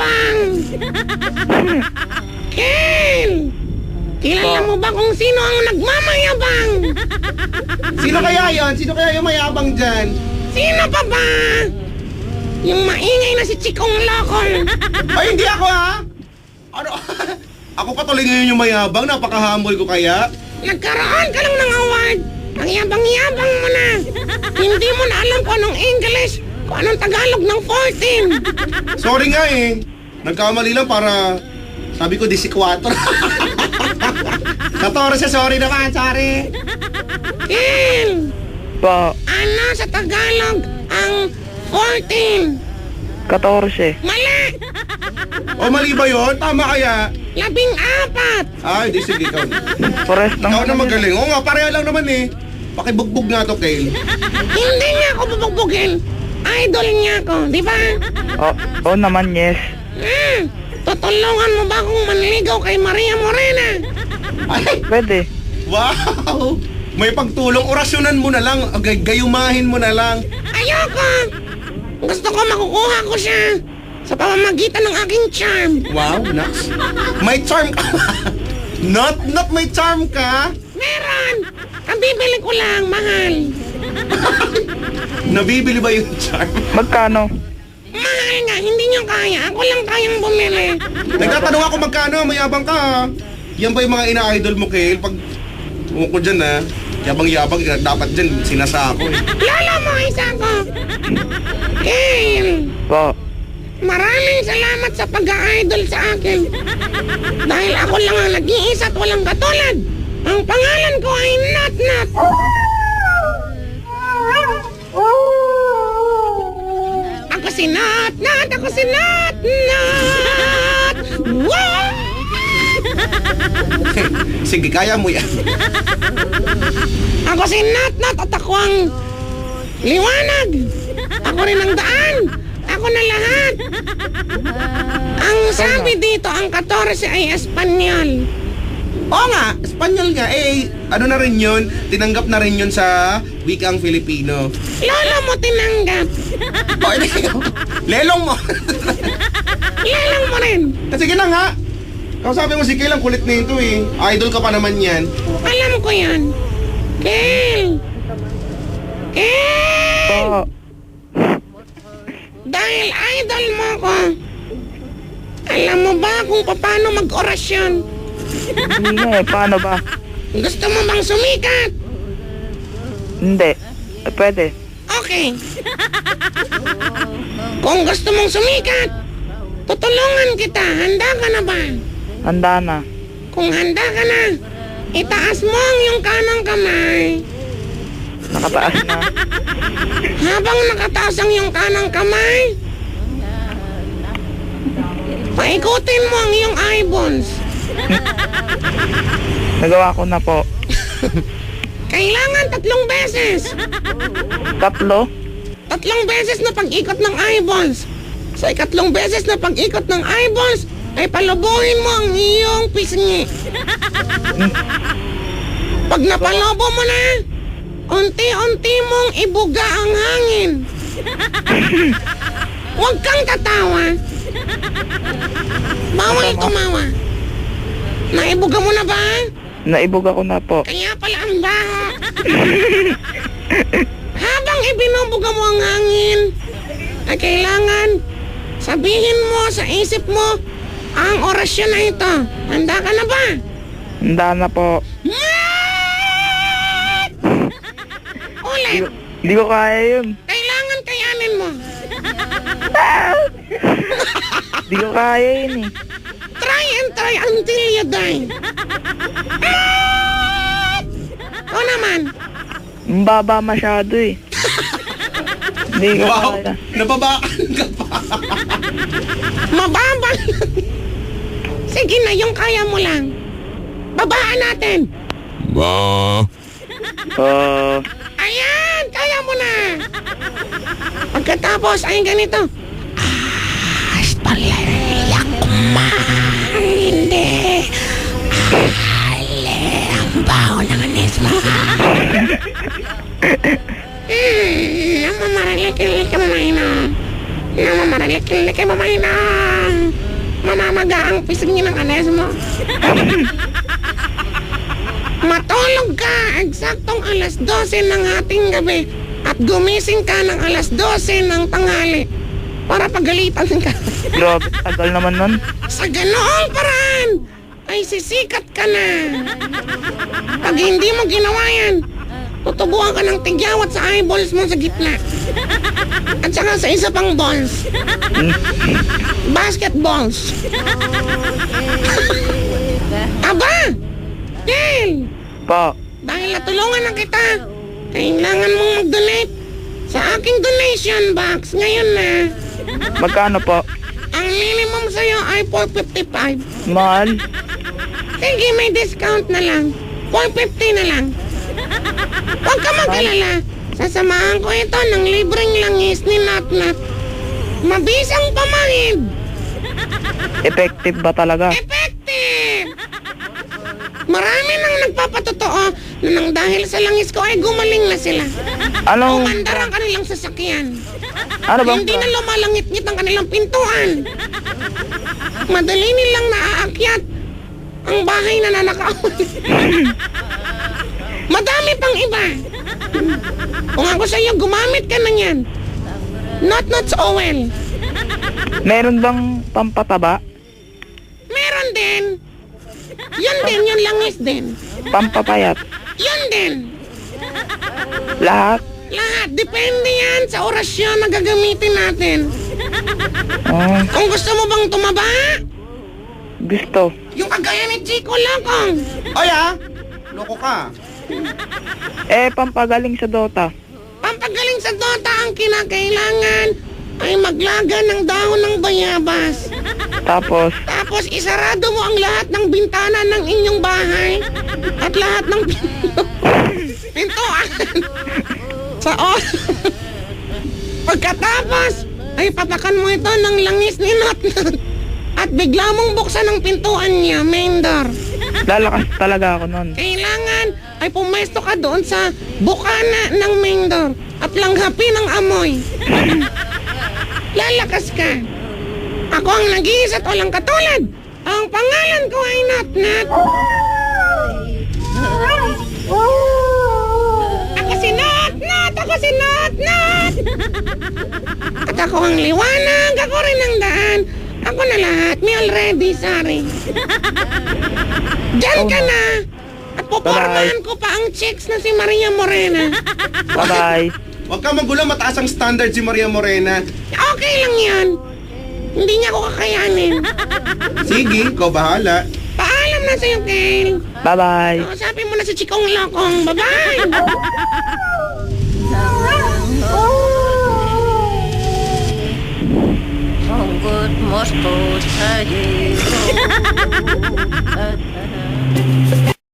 mayabang! Ken! Kilala mo ba kung sino ang nagmamayabang? Sino kaya yon? Sino kaya yung mayabang dyan? Sino pa ba? Yung maingay na si Chikong Lokol. Ay, hindi ako ha! Ano? Ako pa tuloy ngayon yung mayabang, napaka-humble ko kaya. Nagkaroon ka lang ng award. Ang yabang-yabang mo na. Hindi mo na alam kung anong English, kung anong Tagalog ng 14. Sorry nga eh. Nagkamali lang para, sabi ko 14. 14, sorry naman, sorry. Ken! Po, Ano sa Tagalog ang 14? 14. Mali! O mali ba yun? Tama kaya? 14. Ay, di sige ikaw. Pares lang Ikaw na naman yun. magaling. Oo nga, pareha lang naman eh. Pakibugbog nga to, Kale. Hindi niya ako bubugbugin. Idol niya ako, di ba? Oo naman, yes. Tutulungan mo ba akong manligaw kay Maria Morena? Ay, Pwede. wow! May pagtulong, orasyonan mo na lang, gayumahin mo na lang. Ayoko! Gusto ko makukuha ko siya sa pamamagitan ng aking charm. Wow, Nax. May charm ka. Not may charm ka. Meron! Ang bibili ko lang, mahal. Nabibili ba yung charm? Magkano? Mahal nga, hindi niyo kaya. Ako lang kayang bumili. Nagtatanong ako magkano, mayabang ka ha. Yan ba yung mga ina-idol mo, Kale? Pag ko dyan ha, yabang-yabang, dapat dyan, sinasako eh. Lolo mo, isa ko. Kale, Po, maraming salamat sa pag-idol sa akin. Dahil ako lang ang nag-iisa at walang katulad. Ang pangalan ko ay Nat Nat. Ako si Nat Nat, ako si Nat Nat. Wow! Sige, kaya mo yan. Ako si Nat Nat at ako ang liwanag. Ako rin ang daan. Ako na lahat. Ang sabi dito, ang 14 ay Espanyol. Oo nga, Espanyol nga. Eh, ano na rin yun? Tinanggap na rin yun sa wikang Filipino. Lolo mo tinanggap. O, lelong mo. Lalang mo rin. Sige na nga. Kausapin mo si Kale, ang kulit na ito eh. Idol ka pa naman yan. Alam ko yan. Kel! Kel! po. Dahil idol mo ko, alam mo ba kung paano mag-orasyon? Hindi nga eh, paano ba? Gusto mo bang sumikat? Hindi. Pwede. Okay. Kung gusto mong sumikat, tutulungan kita. Handa ka na ba? Handa na. Kung handa ka na, itaas mo ang iyong kanang kamay. Nakataas na. Habang nakataas ang iyong kanang kamay, paikutin mo ang iyong eyeballs. Nagawa ko na po. Kailangan 3 beses. 3? 3 beses na pag-ikot ng eyeballs. Sa 3 beses na pag-ikot ng eyeballs, ay palubuhin mo ang iyong pisngi. Pag napalobo mo na, unti-unti mong ibuga ang hangin. Huwag kang tatawa. Bawal tumawa. Naibuga mo na ba? Naibog ako na po. Kaya pala ang baho. Habang ibinubuga mo ang hangin, ay kailangan sabihin mo sa isip mo ang orasyon na ito. Handa ka na ba? Handa na po. Ulit. Hindi ko kaya yun. Kailangan kayanin mo. Hindi ko kaya yun eh. Try and try until you die. Ikaw naman. Ang baba masyado eh. Hindi ko Wow, kaya. nababakan ka pa. Mababa. Sige na, yung kaya mo lang. Babaan natin. Ayan, kaya mo na. Pagkatapos ay ganito. Hindi. Ang baho ng anis mo. Namamaralikil ka mamay na. mamamaga ang pisngi ng kanes mo. Matulog ka eksaktong alas 12 ng ating gabi at gumising ka ng alas 12 ng tanghali para pagalitan ka. Grabe, tagal naman nun. Sa ganoong paraan ay sisikat ka na. Pag hindi mo ginawa yan, tutubuan ka ng tigyawat sa eyeballs mo sa gitna. At saka sa isa pang balls. Basketballs. Aba! Del! Po, Dahil natulungan na kita, kailangan mong mag-donate sa aking donation box ngayon na. magkano po? Ang minimum sa'yo ay $4.55. Mahal. Sige, may discount na lang. $4.50 na lang. Huwag ka mag-alala. Sasamahan ko ito ng libreng langis ni Natnat. Mabisang pamahid. Effective ba talaga? Effective! Marami nang nagpapatotoo na nang dahil sa langis ko ay gumaling na sila. Anong, Umandar ang kanilang sasakyan. ano bang Hindi na lumalangit-ngit ang kanilang pintuan. Madali nilang naaakyat ang bahay na nanakawan. Madami pang iba. Kung ako sa iyo, gumamit ka na yan. Not oil. Meron bang pampataba? Meron din. Yun din, yung langis din. Pampapayat? Yun din. Lahat? Lahat. Depende yan sa orasyon na gagamitin natin. Oh, Kung gusto mo bang tumaba, gusto. yung kagaya ni Chico Lokong. Oy ah! Loko ka. Pampagaling sa Dota. Pampagaling sa Dota ang kinakailangan ay maglaga ng dahon ng bayabas. Tapos, Tapos isarado mo ang lahat ng bintana ng inyong bahay at lahat ng pintuan. Sa Pagkatapos ay patakan mo ito ng langis ni Notnot at bigla mong buksan ang pintuan niya, main door. lalakas talaga ako nun. Kailangan ay pumesto ka doon sa bukana ng main door at langhapin ang amoy. Lalakas ka. Ako ang nag-iisa't walang katulad. Ang pangalan ko ay Notnot. Ako si Notnot! Ako si Notnot! At ako ang liwanag. Ako rin ang daan. Ako na lahat. Me already, sorry. Diyan ka na. At pupormahan ko pa ang chicks na si Maria Morena. Bye-bye. Huwag ka magulo, mataas ang standard si Maria Morena. Okay lang yan. Hindi niya ako kakayanin. Sige, ikaw bahala. Paalam na sa'yo, Kale. Bye-bye. Sabi mo na si Chikong Lokong. Bye-bye. Good most